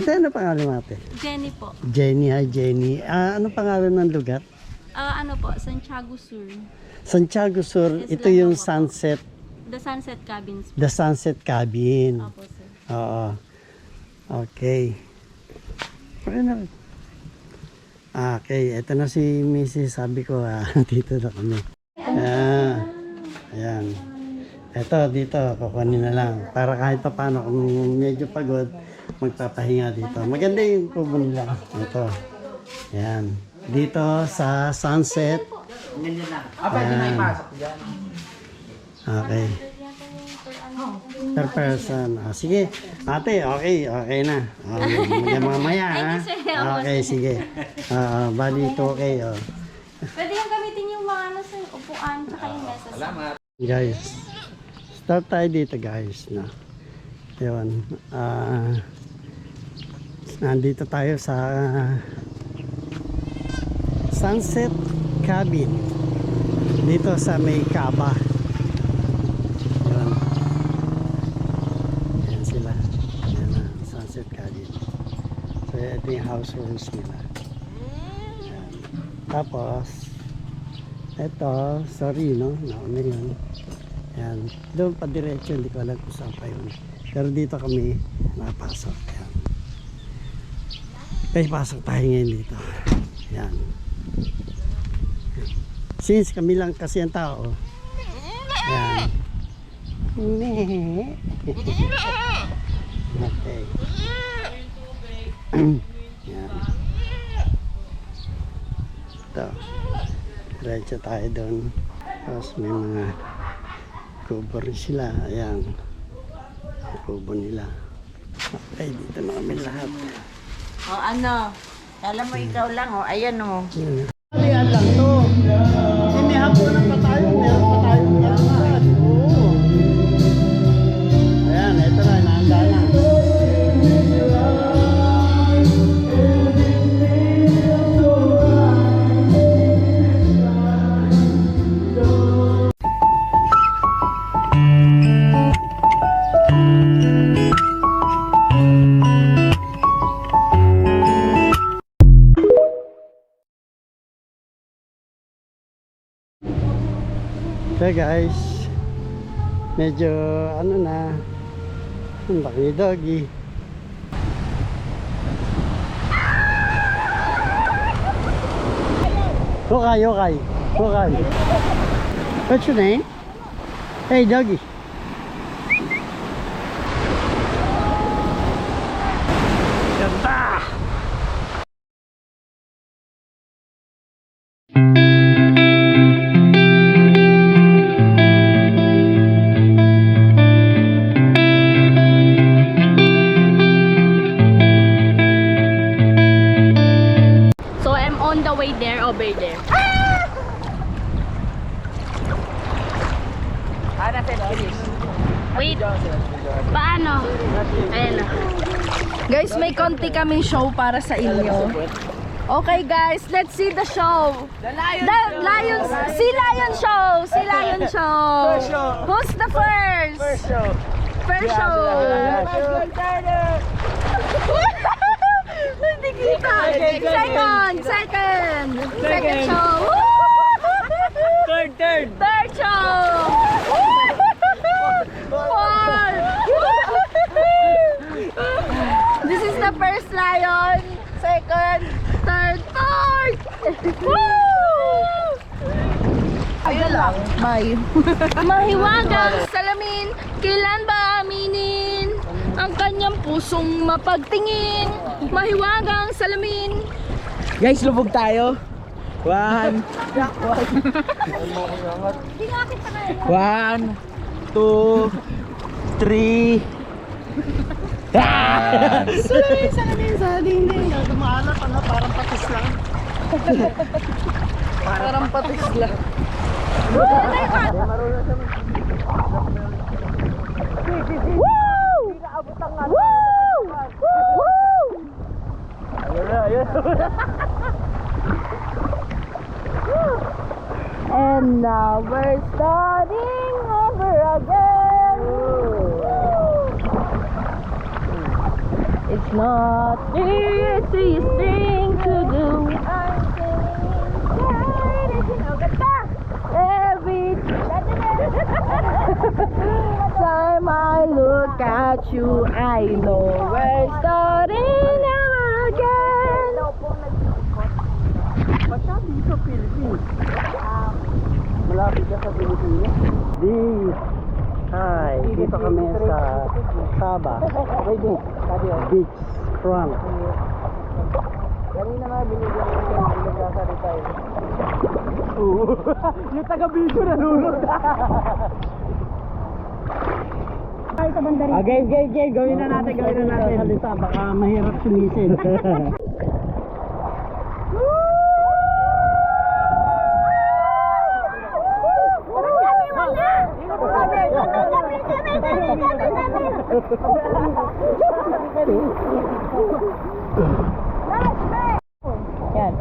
Ate, ano pangalan mo ate? Jenny po. Jenny, hi Jenny. Ano pangalan ng lugar? Ano po, Santiago Sur. Santiago Sur, Yes, ito yung Lanao po. sunset, The Sunset Cabins po. the sunset cabin. Opo, sir. Oo. Okay. Okay, ito na si Mrs. Sabi ko, dito na kami. Ayan. Ito, dito, kukunin na lang. Para kahit pa paano, kung medyo pagod, magpapahinga dito. Maganda yung kubo nila. Ito. Ayan. Dito sa sunset. Pwede na ipasok dyan. Okay. Per person. Sige. Ate, okay. Okay na. Mamaya, ha? Okay, sige. Bali ito, okay. Pwede yung gamitin yung mga sa upuan tsaka yung mesa. Salamat. Guys, start tayo dito, guys. No? Yun. Nandito tayo sa sunset cabin. Dito sa may Caba. Yun. Ayan sila. Ayan na, sunset cabin. So, ito yung house rooms nila. Ayan. Tapos, ito, sorry, no? Nauna yun. Ayan. Doon pa diretso, hindi ko alam kung saan pa yun. Pero dito kami napasok. Ayan. Okay, pasok tayo ngayon dito. Ayan. Since kami lang kasi ang tao. Ayan. Okay. Ayan. Ito. Diretso tayo doon. Tapos may mga kubo rin sila. Ayan. Kubo nila. Okay, dito na kami lahat. O ano, alam mo ikaw lang o, ayan o. Ayan lang to. May hapunan pa tayo. Meron pa tayong lakad. Oo. Ayan, ito na. Nahanda na. Okay guys, medyo ano na, ang laki ni doggy. Okay. What's your name? Hey doggy. Ganda! So I'm on the way there, over there. Wait, paano? Ayan na. Guys, may konti kaming show para sa inyo. Okay guys, let's see the show. The Lion Show. First show. Who's the first? First show. First show. Hindi kita. Second show. Third show. Fourth. This is the first lion. Second, third, fourth. Ayun lang. Bye. Mahiwagang salamin, kailan ba aminin ang kanyang pusong mapagtingin? Mahiwagang salamin. Guys, lubog tayo. 1, 2, 3. Salamin sa dingding. Dumahanap parang patis lang. Parang patis lang. And now we're starting over again. It's not the easiest thing to do. Every time I look at you, I know we're starting again. Basta dito, Philippines. Malapit ka sa Pilipinas. Hi, dito kami sa Saba. Beach front. Kanina nga binigyan ko ng nagsasalita eh. Yung taga-video nalulod. Okay, gawin na natin. Salita, baka mahirap sumisid. Yan.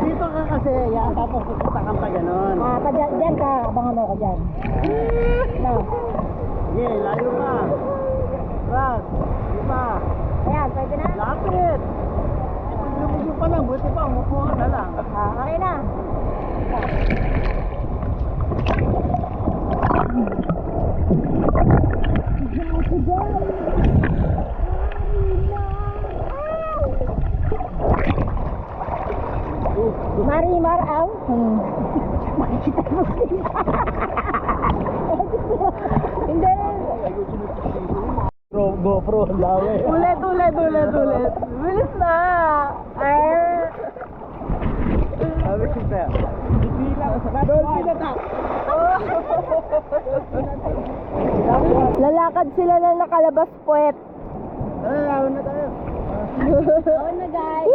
Dito ka kasi, yan, tapos pupunta kang pa ganon. Diyan ka, abangan mo ka dyan. Sige, layo ka. Brad, di pa. Ayan, pwede na? Lapit. Lumugyo pa lang, buti pa, umupo ka na lang. Okay na. Marimar ang? Makikita mo sila. Hindi. GoPro, lawe. Ulit. Bilis na. Sabi si Pep. Dolphin attack. Lalakad sila na nakalabas puwet. Lawan na tayo. Lawan na guys.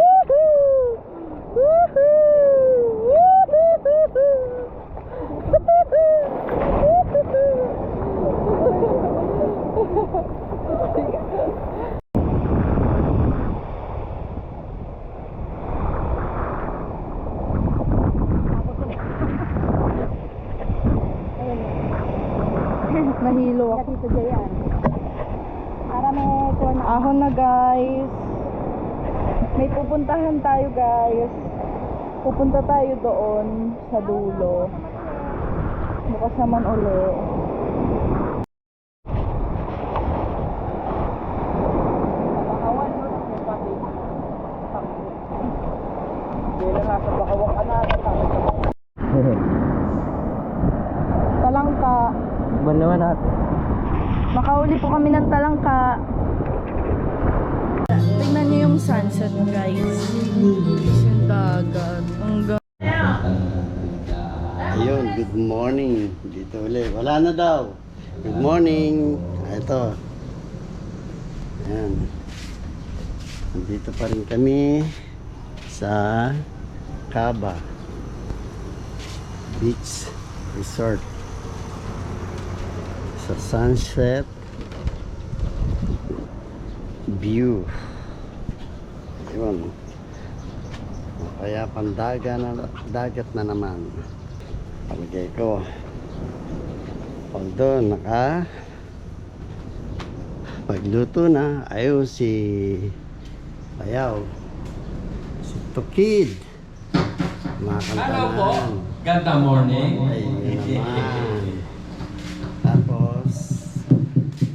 Nahilo ako. Dito dyan. Para may corner. Ahon na guys. May pupuntahan tayo guys. Pupunta tayo doon sa dulo. Bukas naman uli. Talangka. Naman natin. Makauli po kami ng talangka. Tingnan niyo yung sunset guys. Yung dagat. Ang Ayun, good morning. Dito ulit. Wala na daw. Good morning. Ito. Ayan. Nandito pa rin kami sa Caba Beach Resort. Sa sunset view. Ayun. Kaya dagat na naman. Palagay ko. Although pagluto na, ayun si Bayaw. Si Tukid. Hello po. Ganda morning. Ayun naman. Tapos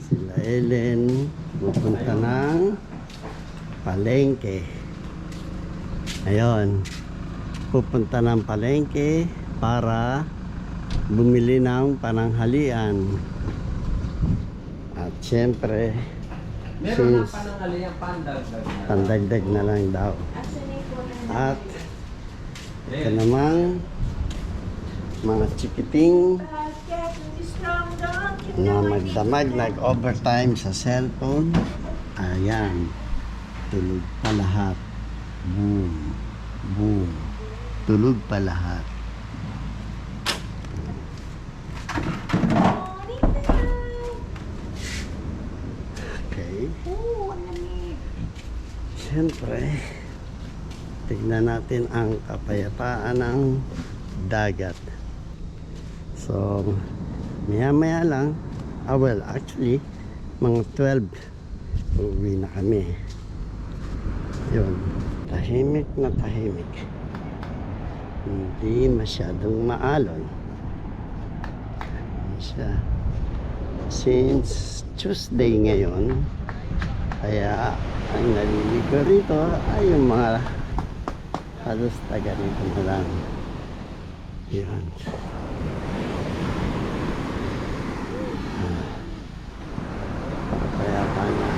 sila Ellen pupunta ng palengke. Ayun. Pupunta ng palengke para bumili ng pananghalian. At syempre, Meron ng pananghaliang pandagdag. pandagdag na lang daw. At ito namang mga chikiting na magdamag, nag-overtime sa cellphone. Ayan, tulog pa lahat. Boom, boom, tulog pa lahat. Siyempre, tignan natin ang kapayapaan ng dagat. So, maya-maya lang, well, actually, mga 12, uuwi na kami. Yun, tahimik na tahimik. Hindi masyadong maalon. Siya. Since Tuesday ngayon, kaya ang naliligo rito ay yung mga halos taga rito na lang. Yun. Kaya pa niya.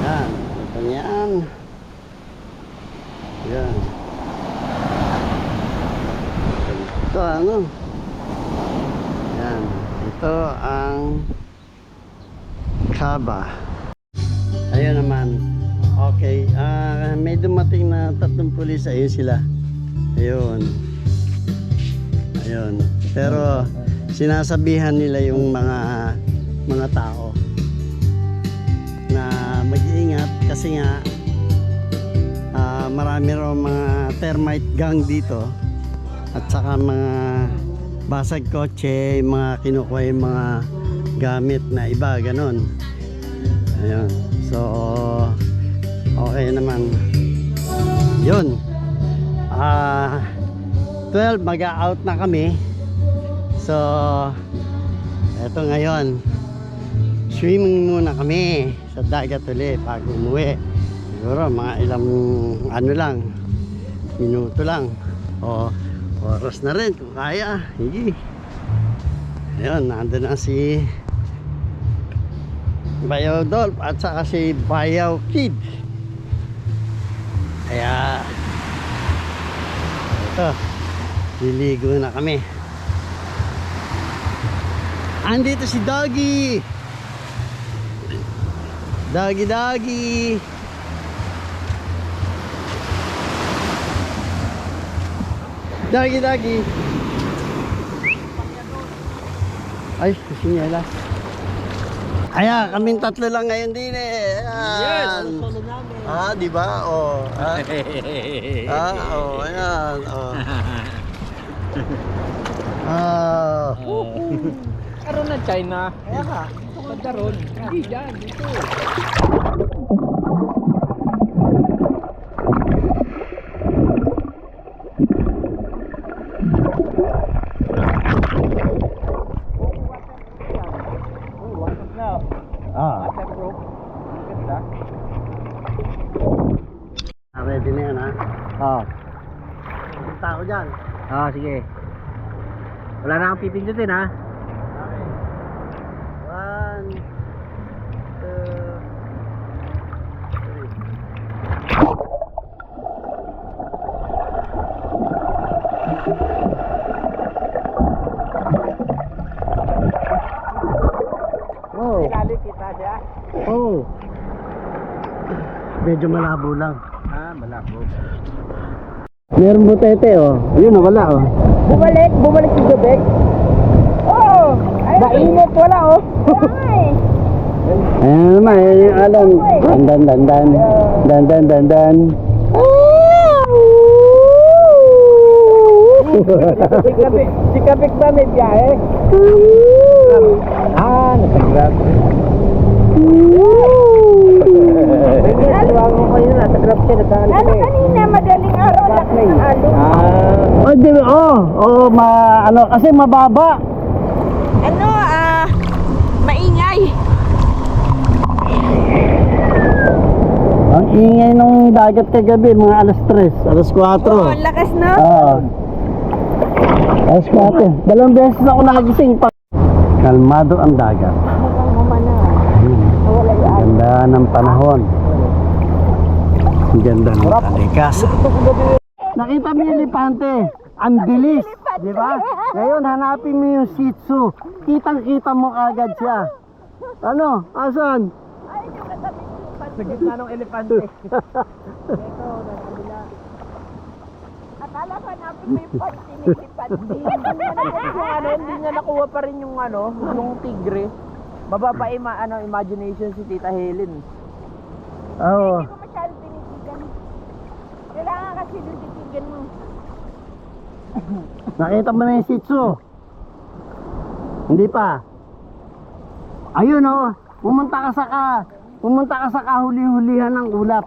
Yan. Ito niyan. Yan. Ito ano? Yan. Ito ang Kaba. Ayun naman. Okay. May dumating na 3 pulis. Ayun sila. Ayun. Ayun. Pero sinasabihan nila yung mga tao na mag-iingat kasi nga marami raw mga termite gang dito at saka mga basag kotse, mga kinukuha yung mga gamit na iba, ganon. Ayun. So, okay naman. Yun. 12, mag-out na kami. So, eto ngayon. Swimming muna kami sa dagat ulit bago umuwi. Siguro mga ilang minuto lang. O, oras na rin kung kaya. Higi. Ayun, nandun na si Bayaw Dolph at saka si Bayaw Kid. Kaya ito, liligo na kami. Andito si Doggy. Doggy. Doggy. Ay, sinyelas. Kaya kaming 3 lang ngayon din eh. Ayan. Yes, di ba? Oh. Ayan. Karoon na China. Kaya ka. Pagka ron. Hindi dyan. Dito. Ready na yan, ha? Oo. Punta ako dyan. Sige. Wala na akong pipindutin ha. Okay. 1, 2, 3. Oh. Lalo kita siya. Oh. Medyo malabo lang. Malabo. Meron butete, oh. Ayun, wala, oh. Bumalik si Jobek. Oh, mainit wala oh. Ayan naman, yun yung alam. Dan. Si Kapik ba may biyahe? Nasagrap. Ano ko yun, nasa grab siya nagdaan. Ano kanina, madaling araw lakas ng alon. Kasi mababa. Ano, maingay. Ang ingay ng dagat kagabi, mga alas 3, alas 4. Oh, lakas na. Alas 4. 2 beses ako nagising pa. Kalmado ang dagat. Mukhang humana. Wala yung alon. Ganda ng panahon. Ganda ng kalikasan. Nakita mo yung elepante. Ang bilis, di ba? Ngayon hanapin mo yung Shih Tzu. Kitang-kita mo agad siya. Ano? Asan? Sa gitna ng elepante. Akala ko hanapin mo yung pantinitipandi. Hindi niya nakuha pa rin yung yung tigre. Baba pa imagination si Tita Helen. Oo. Hindi ko masyado kasi titigan mo. Nakita mo na yung Shih Tzu? Hindi pa. Ayun oh, pumunta ka sa kahuli-hulihan ng ulap.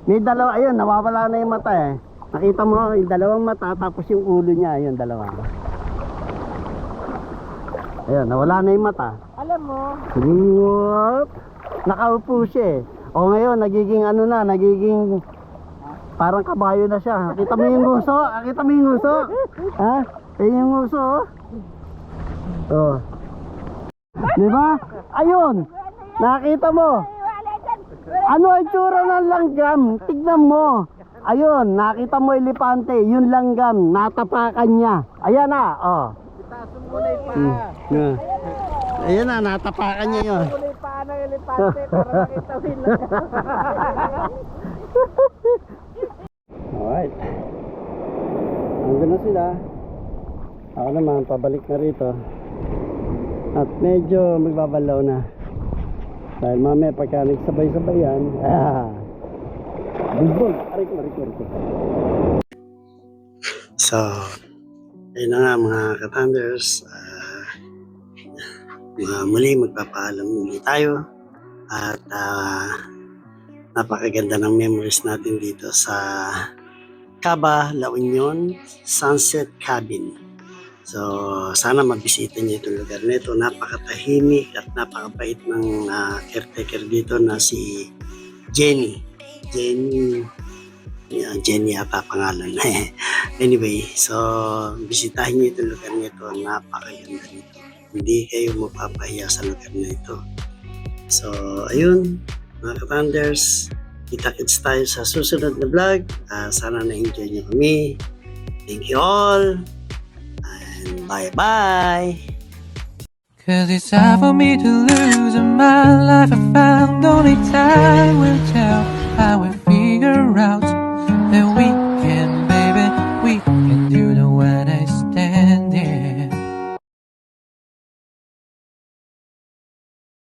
May dalawa, ayun, nawawala na yung mata eh. Nakita mo yung dalawang mata tapos yung ulo niya, ayun, dalawa. Ayun, nawala na yung mata. Alam mo, Whoop! Nakaupo siya eh. O ngayon, nagiging ano na, nagiging parang kabayo na siya. Nakita mo yung nguso? Nakita mo yung nguso? Ha? Ayun yung nguso oh. Oh. Diba? Ayun! Nakita mo? Ano ang tsura ng langgam? Tignan mo. Ayun, nakita mo elepante, yung langgam, natapakan niya. Ayan na, oh. Itasun mo na yung paa. Ayan na, natapakan niya yun. Itasun mo na yung paa ng elepante para makita mo yung langgam. Alright. Andun na sila. Ako naman, pabalik na rito. At medyo magbabalaw na. Dahil mamaya pagka nagsabay-sabay yan, bugbog. Arik. So, ayun na nga mga katanders. Muli magpapaalam muli tayo. At napakaganda ng memories natin dito sa Caba, La Union Sunset Cabin. So, sana mabisita niyo itong lugar nito. Napakatahimik at napakabait ng caretaker dito na si Jenny. Jenny ata pangalan. Anyway, so bisitahin niyo itong lugar nito. Napakaganda nito. Hindi kayo mapapahiya sa lugar na ito. So, ayun, mga katanders, kita-kits tayo sa susunod na vlog. Sana na-enjoy niyo kami. Thank you all. And bye-bye. Cause it's time for me to lose in my life. I found only time will tell. I will figure out that we